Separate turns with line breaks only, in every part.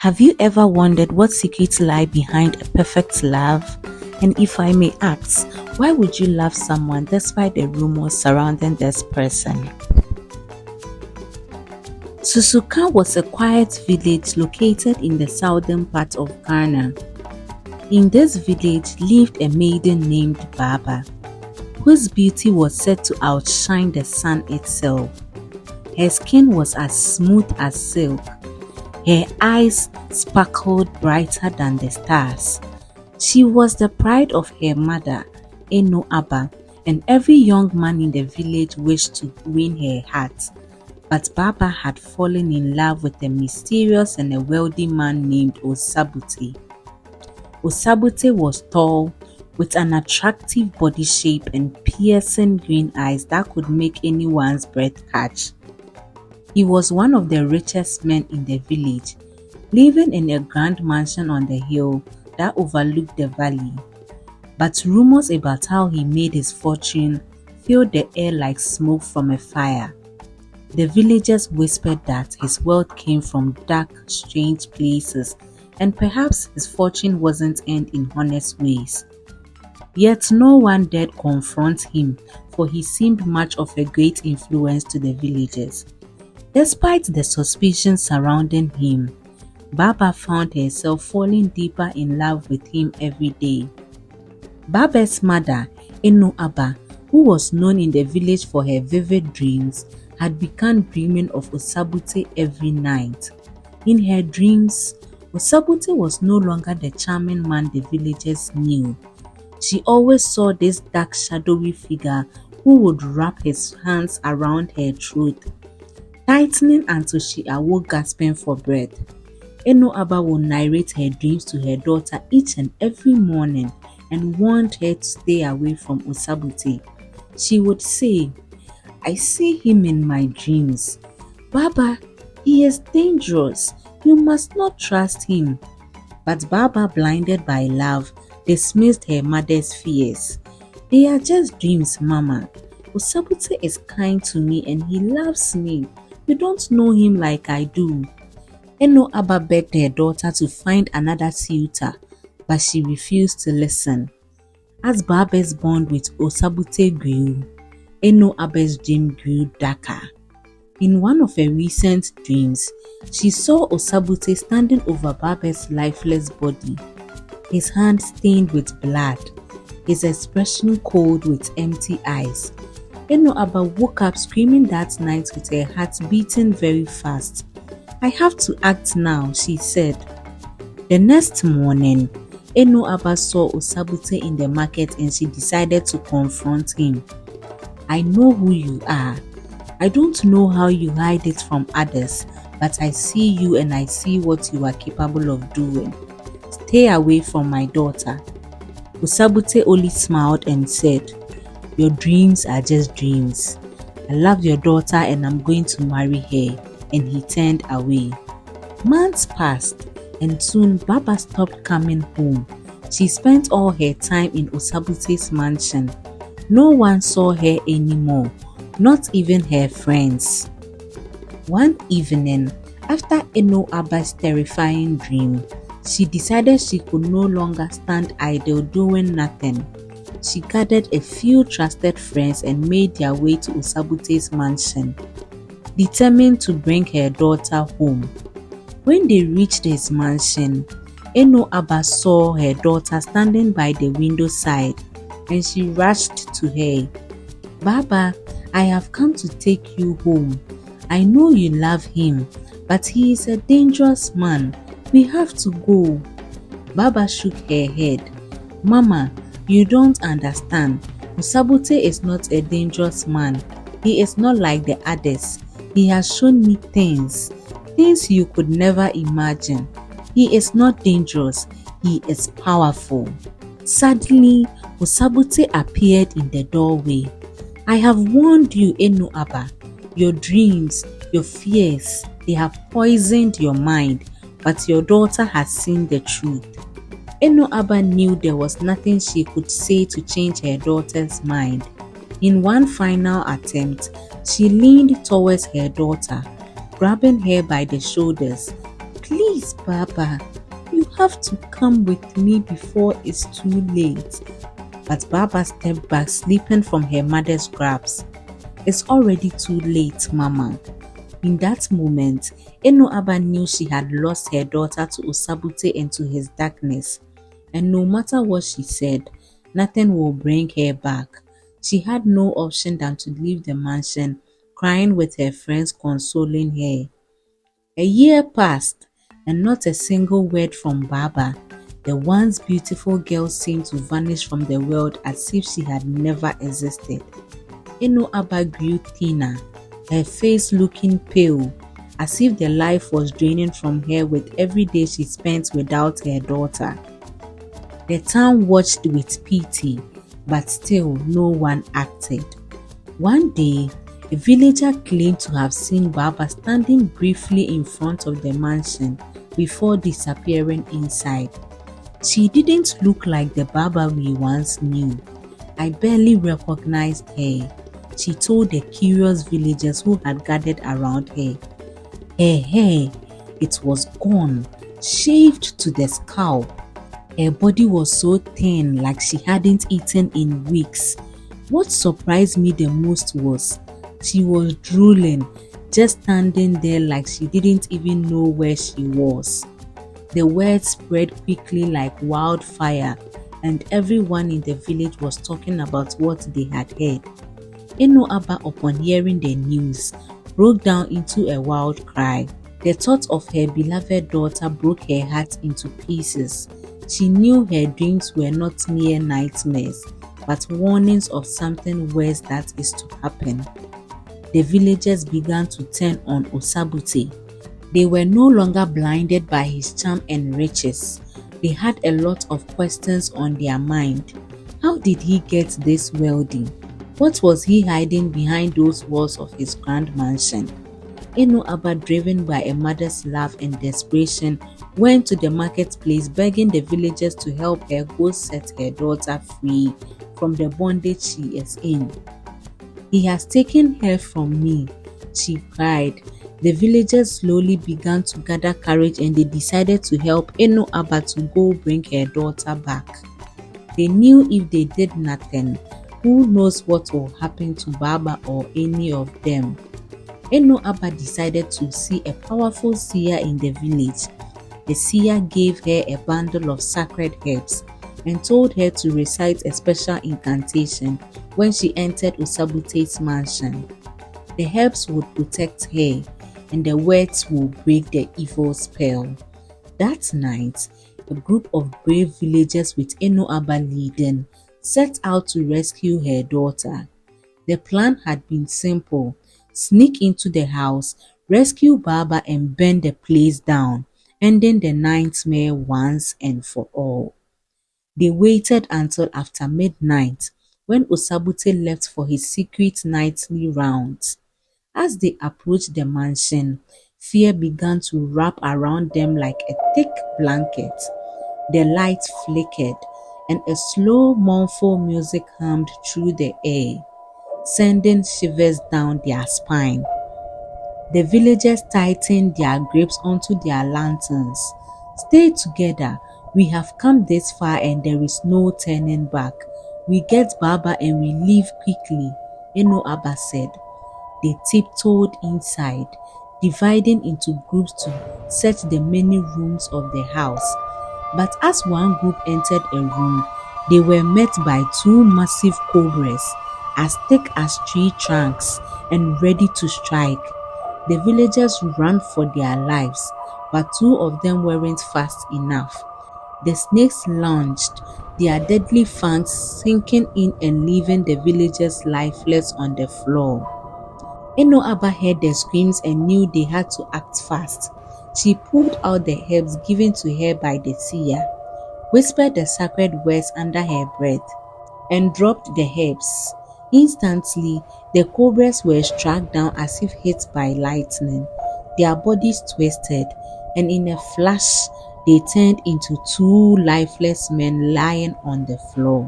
Have you ever wondered what secrets lie behind a perfect love? And if I may ask, why would you love someone despite the rumors surrounding this person? Susuka was a quiet village located in the southern part of Ghana. In this village lived a maiden named Baaba, whose beauty was said to outshine the sun itself. Her skin was as smooth as silk. Her eyes sparkled brighter than the stars. She was the pride of her mother, Aba, and every young man in the village wished to win her heart. But Baaba had fallen in love with a mysterious and a wealthy man named Osabutey. Osabutey was tall, with an attractive body shape and piercing green eyes that could make anyone's breath catch. He was one of the richest men in the village, living in a grand mansion on the hill that overlooked the valley. But rumors about how he made his fortune filled the air like smoke from a fire. The villagers whispered that his wealth came from dark, strange places, and perhaps his fortune wasn't earned in honest ways. Yet no one dared confront him, for he seemed much of a great influence to the villagers. Despite the suspicions surrounding him, Baaba found herself falling deeper in love with him every day. Baaba's mother, Aba, who was known in the village for her vivid dreams, had begun dreaming of Osabutey every night. In her dreams, Osabutey was no longer the charming man the villagers knew. She always saw this dark, shadowy figure who would wrap his hands around her throat, tightening until she awoke gasping for breath. Aba would narrate her dreams to her daughter each and every morning and warned her to stay away from Osabutey. She would say, "I see him in my dreams. Baaba, he is dangerous. You must not trust him." But Baaba, blinded by love, dismissed her mother's fears. "They are just dreams, Mama. Osabutey is kind to me and he loves me. You don't know him like I do." Aba begged her daughter to find another suitor, but she refused to listen. As Baaba's bond with Osabutey grew, Aba's dream grew darker. In one of her recent dreams, she saw Osabutey standing over Baaba's lifeless body, his hand stained with blood, his expression cold with empty eyes. Aba woke up screaming that night with her heart beating very fast. "I have to act now," she said. The next morning, Aba saw Osabutey in the market and she decided to confront him. "I know who you are. I don't know how you hide it from others, but I see you and I see what you are capable of doing. Stay away from my daughter." Osabutey only smiled and said, "Your dreams are just dreams. I love your daughter and I'm going to marry her," and he turned away. Months passed and soon Baaba stopped coming home. She spent all her time in Osabutey's mansion. No one saw her anymore, not even her friends. One evening, after Aba's terrifying dream, she decided she could no longer stand idle doing nothing. She gathered a few trusted friends and made their way to Osabutey's mansion, determined to bring her daughter home. When they reached his mansion, Aba saw her daughter standing by the window side, and she rushed to her. "Baaba, I have come to take you home. I know you love him, but he is a dangerous man. We have to go." Baaba shook her head. "Mama, you don't understand. Osabutey is not a dangerous man. He is not like the others. He has shown me things you could never imagine. He is not dangerous. He is powerful." Suddenly, Osabutey appeared in the doorway. "I have warned you, Aba. Your dreams, your fears, they have poisoned your mind, but your daughter has seen the truth." Aba knew there was nothing she could say to change her daughter's mind. In one final attempt, she leaned towards her daughter, grabbing her by the shoulders, Please, Baba, you have to come with me before it's too late. But Baba stepped back, slipping from her mother's grasp. It's already too late, Mama. In that moment, Enoaba knew she had lost her daughter to Osabutey and to his darkness, and no matter what she said, nothing will bring her back. She had no option than to leave the mansion, crying with her friends consoling her. A year passed, and not a single word from Baaba. The once beautiful girl seemed to vanish from the world as if she had never existed. Enoaba grew thinner, her face looking pale, as if the life was draining from her with every day she spent without her daughter. The town watched with pity, but still no one acted. One day, a villager claimed to have seen Baaba standing briefly in front of the mansion before disappearing inside. She didn't look like the Baaba we once knew. I barely recognized her, she told the curious villagers who had gathered around her. Her hair, it was gone, shaved to the scalp. Her body was so thin, like she hadn't eaten in weeks. What surprised me the most was she was drooling, just standing there like she didn't even know where she was. The word spread quickly like wildfire, and everyone in the village was talking about what they had heard. Enoaba, upon hearing the news, broke down into a wild cry. The thought of her beloved daughter broke her heart into pieces. She knew her dreams were not mere nightmares, but warnings of something worse that is to happen. The villagers began to turn on Osabutey. They were no longer blinded by his charm and riches. They had a lot of questions on their mind. How did he get this wealthy? What was he hiding behind those walls of his grand mansion? Enoaba, driven by a mother's love and desperation, went to the marketplace begging the villagers to help her go set her daughter free from the bondage she is in. He has taken her from me, she cried. The villagers slowly began to gather courage and they decided to help Enoaba to go bring her daughter back. They knew if they did nothing, who knows what will happen to Baaba or any of them. Enoaba decided to see a powerful seer in the village. The seer gave her a bundle of sacred herbs and told her to recite a special incantation when she entered Osabutey's mansion. The herbs would protect her, and the words would break the evil spell. That night, a group of brave villagers with Enoaba leading set out to rescue her daughter. The plan had been simple: sneak into the house, rescue Baaba and burn the place down, ending the nightmare once and for all. They waited until after midnight when Osabutey left for his secret nightly rounds. As they approached the mansion, fear began to wrap around them like a thick blanket. The light flickered, and a slow, mournful music hummed through the air, sending shivers down their spine. The villagers tightened their grips onto their lanterns. Stay together. We have come this far and there is no turning back. We get Baaba and we leave quickly, Enoaba said. They tiptoed inside, dividing into groups to search the many rooms of the house. But as one group entered a room, they were met by two massive cobras, as thick as tree trunks and ready to strike. The villagers ran for their lives, but two of them weren't fast enough. The snakes lunged, their deadly fangs sinking in and leaving the villagers lifeless on the floor. Enoaba heard the screams and knew they had to act fast. She pulled out the herbs given to her by the seer, whispered the sacred words under her breath, and dropped the herbs. Instantly, the cobras were struck down as if hit by lightning. Their bodies twisted, and in a flash, they turned into two lifeless men lying on the floor.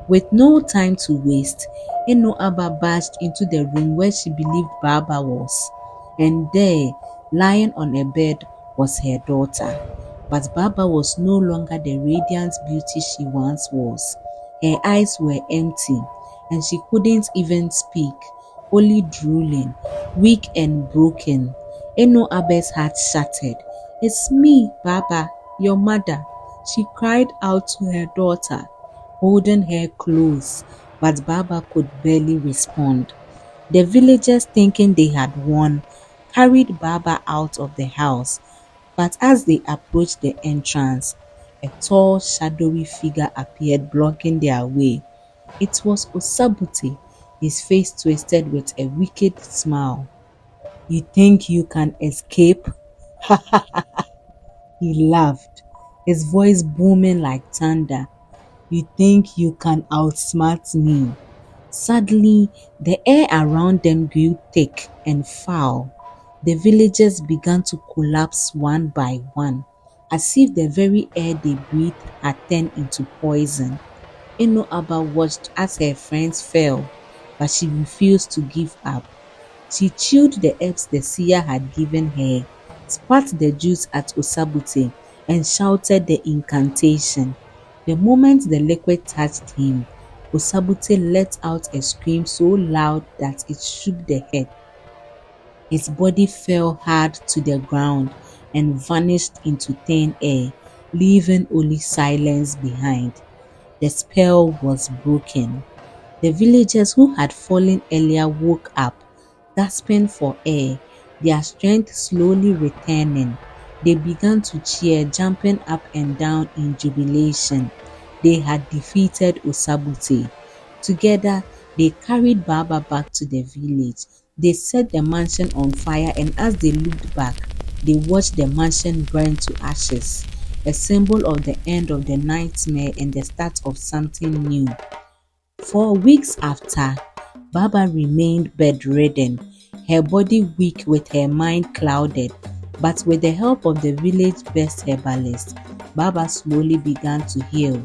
With no time to waste, Enoaba barged into the room where she believed Baaba was, and there, lying on a bed, was her daughter. But Baaba was no longer the radiant beauty she once was. Her eyes were empty, and she couldn't even speak, only drooling, weak and broken. Eno Abe's heart shattered. "It's me, Baaba, your mother," she cried out to her daughter, holding her close, but Baaba could barely respond. The villagers, thinking they had won, carried Baaba out of the house, but as they approached the entrance, a tall, shadowy figure appeared, blocking their way. It was Osabutey, his face twisted with a wicked smile. "You think you can escape?" He laughed, his voice booming like thunder. "You think you can outsmart me?" Suddenly, the air around them grew thick and foul. The villagers began to collapse one by one, as if the very air they breathed had turned into poison. Enoaba watched as her friends fell, but she refused to give up. She chewed the herbs the seer had given her, spat the juice at Osabutey, and shouted the incantation. The moment the liquid touched him, Osabutey let out a scream so loud that it shook the earth. His body fell hard to the ground and vanished into thin air, leaving only silence behind. The spell was broken. The villagers who had fallen earlier woke up, gasping for air, their strength slowly returning. They began to cheer, jumping up and down in jubilation. They had defeated Osabutey. Together, they carried Baaba back to the village. They set the mansion on fire, and as they looked back, they watched the mansion burn to ashes, a symbol of the end of the nightmare and the start of something new. For weeks after, Baba remained bedridden, her body weak with her mind clouded, but with the help of the village best herbalist, Baba slowly began to heal.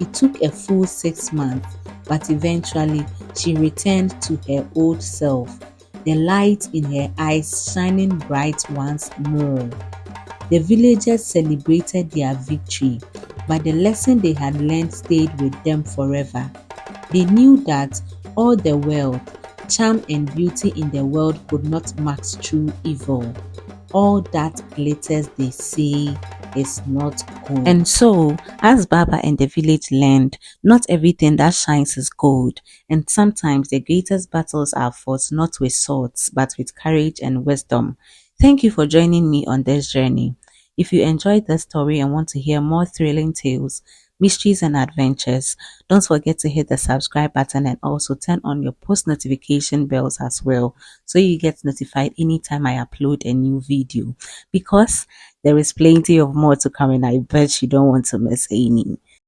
It took a full 6 months, but eventually she returned to her old self, the light in her eyes shining bright once more. The villagers celebrated their victory, but the lesson they had learned stayed with them forever. They knew that all the wealth, charm and beauty in the world could not match true evil. All that glitters, they say, is not gold. And so, as Baba and the village learned, not everything that shines is gold, and sometimes the greatest battles are fought not with swords, but with courage and wisdom. Thank you for joining me on this journey. If you enjoyed this story and want to hear more thrilling tales, mysteries and adventures, don't forget to hit the subscribe button and also turn on your post notification bells as well, so you get notified anytime I upload a new video, because there is plenty of more to come and I bet you don't want to miss any.